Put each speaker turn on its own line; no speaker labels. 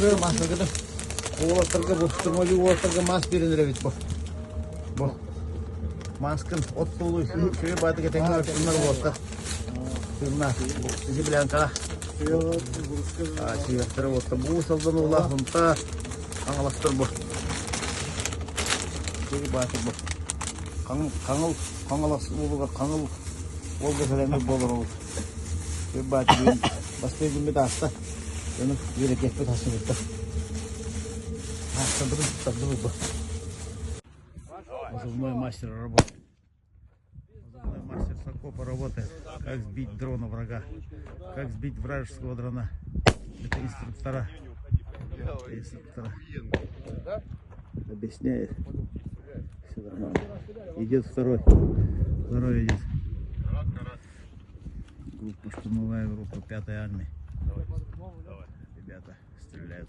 Масыгыды. Оğlaklarga bostırmacı oğlaklarga mas беріндіребет бұл. Бұл. Маскын оттулы шөй баты кетенгі өртінлер болса. Сүйірна. Сізі білән қара. Сүйірттері болса. Бұл салдан оғла ғынта қаңыластыр бұл. Шөй баты бұл. Қаңыласы болуға қаңыл олғы сәлемі болыр ол. Шөй баты бүйін. Баспай күнбет аста. Оны үйрек екпет асын өтті. Сабдырым бұл. Позывной мастер работает. Позывной мастер Сокопа работает. Как сбить дрона врага. Как сбить вражеского дрона. Это инструктора. Объясняет. Все нормально. Идет второй. Второй идет. Группа, штурмовая группа 5-й армии. Ребята стреляют.